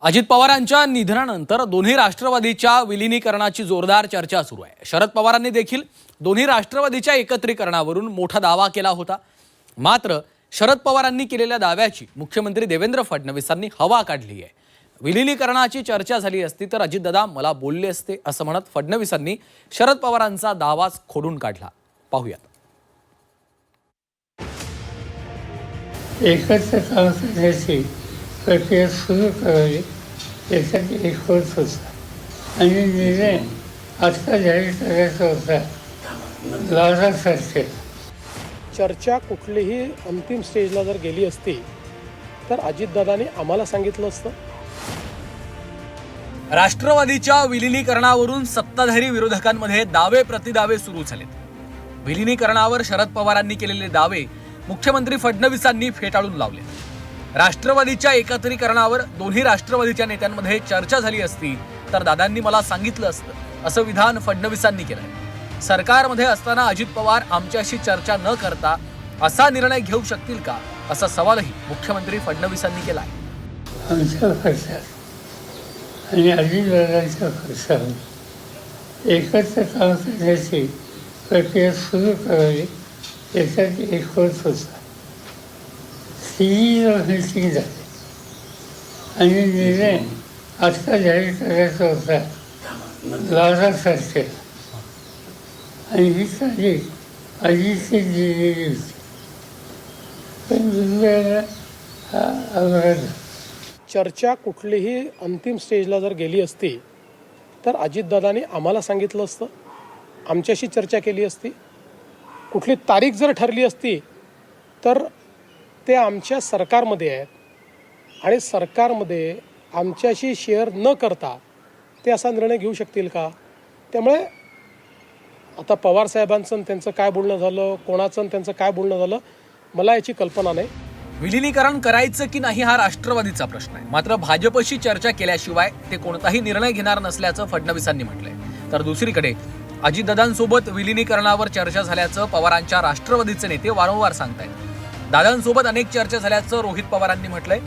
अजित पवारांच्या निधनानंतर दोन्ही राष्ट्रवादीच्या विलीनीकरणाची जोरदार चर्चा सुरू आहे। शरद पवारांनी देखील दोन्ही राष्ट्रवादीच्या एकत्रीकरणावरून मोठा दावा केला होता। मात्र शरद पवारांनी केलेल्या दाव्याची मुख्यमंत्री देवेंद्र फडणवीसांनी हवा काढली आहे। विलीनीकरणाची चर्चा झाली असती तर अजितदादा मला बोलले असते असं म्हणत फडणवीसांनी शरद पवारांचा दावाच खोडून काढला। पाहूयात। एकत्र काम करण्याची प्रक्रिया सुरू करावी यासाठी एक होत होता आणि निर्णय आत्ता जाहीर करायचा होता लाडासारखे। चर्चा कुठलीही अंतिम स्टेजला जर गेली असती तर अजितदादांनी आम्हाला सांगितलं असतं। राष्ट्रवादीच्या विलीनीकरणावरून सत्ताधारी विरोधकांमध्ये दावे प्रतिदावे सुरू झालेत। विलीनीकरणावर शरद पवारांनी केलेले दावे मुख्यमंत्री फडणवीसांनी फेटाळून लावले। राष्ट्रवादीच्या एकत्रीकरणावर दोन्ही राष्ट्रवादीच्या नेत्यांमध्ये चर्चा झाली असती तर दादांनी मला सांगितलं असतं असं विधान फडणवीसांनी केलंय। सरकारमध्ये असताना अजित पवार आमच्याशी चर्चा न करता असा निर्णय घेऊ शकतील का असा सवालही मुख्यमंत्री फडणवीसांनी केलाय। आमच्या खर्चात आणि अजितदादांच्या खर्चात एकत्र काम करण्याची प्रक्रिया सुरू करावी यासाठी एक होत होता। मीटिंग झाली आणि निर्णय आत्ता जाहीर करायचा होता लाडासारखे आणि ही तारीख अजितची दिलेली होती पण दुर्दैवाने हा अपघात। चर्चा कुठलीही अंतिम स्टेजला जर गेली असती तर अजितदादांनी आम्हाला सांगितलं असतं, आमच्याशी चर्चा केली असती। कुठली तारीख जर ठरली असती तर ते आमच्या सरकारमध्ये आहेत आणि सरकारमध्ये आमच्याशी शेअर न करता ते असा निर्णय घेऊ शकतील का? त्यामुळे आता पवार साहेबांचं त्यांचं काय बोलणं झालं, कोणाचं त्यांचं काय बोलणं झालं मला याची कल्पना नाही। विलीनीकरण करायचं की नाही हा राष्ट्रवादीचा प्रश्न आहे। मात्र भाजपशी चर्चा केल्याशिवाय ते कोणताही निर्णय घेणार नसल्याचं फडणवीसांनी म्हटलंय। तर दुसरीकडे अजितदादांसोबत विलीनीकरणावर चर्चा झाल्याचं पवारांच्या राष्ट्रवादीचे नेते वारंवार सांगतायत। दादांसोबत अनेक चर्चा झाल्याचं रोहित पवारांनी म्हटलंय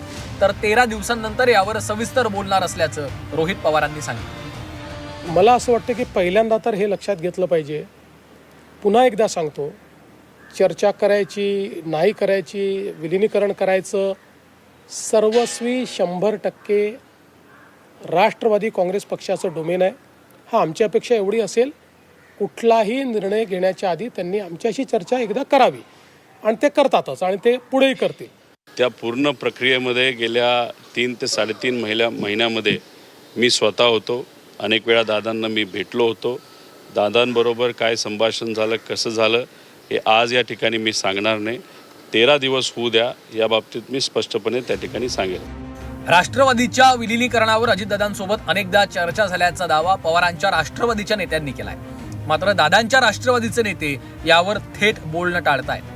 तर 13 दिवसांनंतर यावर सविस्तर बोलणार असल्याचं रोहित पवारांनी सांगितलं। मला असं वाटतं की पहिल्यांदा तर हे लक्षात घेतलं पाहिजे, पुन्हा एकदा सांगतो, चर्चा करायची नाही करायची, विलीनीकरण करायचं सर्वस्वी 100% राष्ट्रवादी काँग्रेस पक्षाचं डोमेन आहे। हा आमची अपेक्षा एवढी असेल, कुठलाही निर्णय घेण्याच्या आधी त्यांनी आमच्याशी चर्चा एकदा करावी आणि ते करतातच आणि ते पुढेही करतील। त्या पूर्ण प्रक्रियेमध्ये गेल्या 3 ते 3.5 महिन्यामध्ये मी स्वतः होतो। अनेक वेळा दादांना मी भेटलो होतो। दादांबरोबर काय संभाषण झालं, कसं झालं हे आज या ठिकाणी मी सांगणार नाही। 13 दिवस होऊ द्या, या बाबतीत मी स्पष्टपणे त्या ठिकाणी सांगेन। राष्ट्रवादीच्या विलीनीकरणावर अजितदादांसोबत अनेकदा चर्चा झाल्याचा दावा पवारांच्या राष्ट्रवादीच्या नेत्यांनी केलाय। मात्र दादांच्या राष्ट्रवादीचे नेते यावर थेट बोलणं टाळतायत।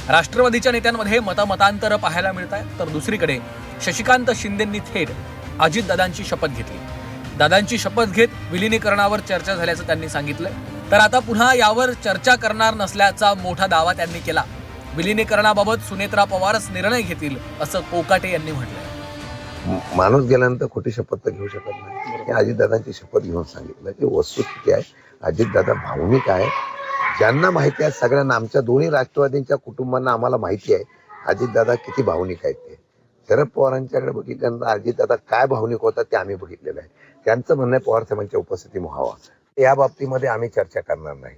राष्ट्रवादीच्या नेत्यांमध्ये मतांतर पाहायला मिळत आहे तर दुसरीकडे शशिकांत शिंदेंनी थेट अजितदादांची शपथ घेतली। दादांची शपथ घेत विलीनीकरणावर चर्चा झाल्याचं त्यांनी सांगितलं। तर आता पुन्हा यावर चर्चा करणार नसल्याचा मोठा दावा त्यांनी केला। विलीनीकरणाबाबत सुनेत्रा पवारच निर्णय घेतील असं कोकाटे यांनी म्हटलंय। माणूस गेल्यानंतर खोटी शपथ तर घेऊ शकत नाही। हे अजितदादांची शपथ घेऊन सांगितलं की वस्तुस्थिती आहे, अजितदादा भावनिक आहे। ज्यांना माहिती आहे सगळ्यांना, आमच्या दोन्ही राष्ट्रवादींच्या कुटुंबांना आम्हाला माहिती आहे अजितदादा किती भावनिक आहेत। ते शरद पवारांच्याकडे बघितल्यानंतर अजितदादा काय भावनिक होतात ते आम्ही बघितलेलं आहे। त्यांचं म्हणणं आहे पवार साहेबांच्या उपस्थिती व्हावा। या बाबतीमध्ये आम्ही चर्चा करणार नाही।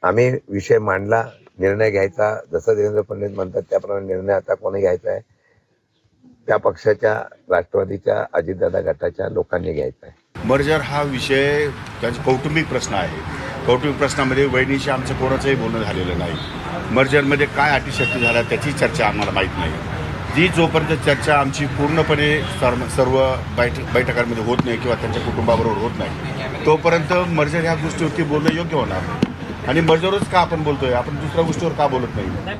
आम्ही विषय मांडला, निर्णय घ्यायचा, जसं देवेंद्र फडणवीस म्हणतात त्याप्रमाणे निर्णय आता कोणी घ्यायचा आहे त्या पक्षाच्या, राष्ट्रवादीच्या, अजितदादा गटाच्या लोकांनी घ्यायचा आहे। मर्जर हा विषय त्यांचा कौटुंबिक प्रश्न आहे। कौटुंबिक प्रश्नामध्ये वहिनीशी आमचं कोणाचंही बोलणं झालेलं नाही। मर्जरमध्ये काय अटीशर्ती झाल्या त्याची चर्चा आम्हाला माहीत नाही। जी जोपर्यंत चर्चा आमची पूर्णपणे सर्व बैठकांमध्ये होत नाही किंवा त्यांच्या कुटुंबाबरोबर होत नाही तोपर्यंत मर्जर ह्या गोष्टीवरती बोलणं योग्य होणार नाही। आणि मर्जरच का आपण बोलतोय, आपण दुसऱ्या गोष्टीवर का बोलत नाही?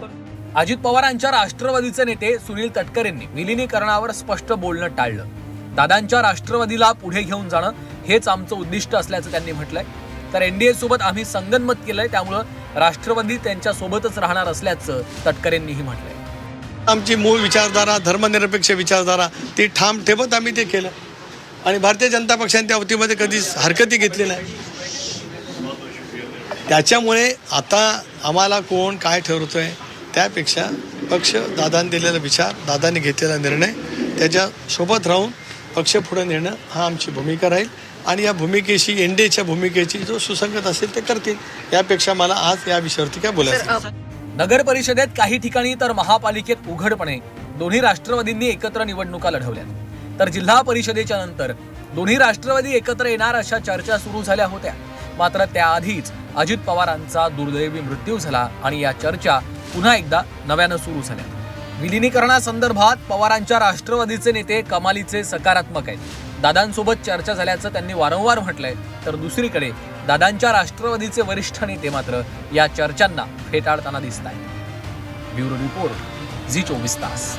अजित पवारांच्या राष्ट्रवादीचे नेते सुनील तटकरेंनी विलीनीकरणावर स्पष्ट बोलणं टाळलं। दादांच्या राष्ट्रवादीला पुढे घेऊन जाणं हेच आमचं उद्दिष्ट असल्याचं त्यांनी म्हटलंय। तर एनडीए सोबत आम्ही संगनमत केलंय, त्यामुळं राष्ट्रवादी त्यांच्या सोबतच राहणार असल्याचं तटकरेंनीही म्हटलंय। आमची मूळ विचारधारा, धर्मनिरपेक्ष विचारधारा ती ठाम ठेवत आम्ही ते केलं। आणि भारतीय जनता पक्षाने त्या वतीमध्ये कधीच हरकती घेतली नाही. त्याच्यामुळे आता आम्हाला कोण काय ठरवतोय त्यापेक्षा पक्ष दादांनी दिलेला विचार, दादांनी घेतलेला निर्णय, त्याच्यासोबत राहून पक्ष पुढे नेणं हा आमची भूमिका राहील आणि या भूमिकेशी एनडीएच्या भूमिकेची जो सुसंगत असेल ते करतील. यापेक्षा मला आज या विषयावरती काय बोलायचं. नगर परिषदेत काही ठिकाणी तर महापालिकेत उघडपणे दोन्ही राष्ट्रवादींनी एकत्र निवडणुका लढवल्यात, तर जिल्हा परिषदेच्या नंतर दोन्ही राष्ट्रवादी एकत्र येणार अशा चर्चा सुरू झाल्या होत्या. मात्र त्याआधीच अजित पवारांचा दुर्दैवी मृत्यू झाला आणि या चर्चा पुन्हा एकदा नव्यानं सुरू झाल्या. विलिनीकरणासंदर्भात पवारांच्या राष्ट्रवादीचे नेते कमालीचे सकारात्मक आहेत. दादांसोबत चर्चा झाल्याचं त्यांनी वारंवार म्हटलंय, तर दुसरीकडे दादांच्या राष्ट्रवादीचे वरिष्ठ नेते मात्र या चर्चांना फेटाळताना दिसत आहेत. ब्युरो रिपोर्ट, झी 24 तास.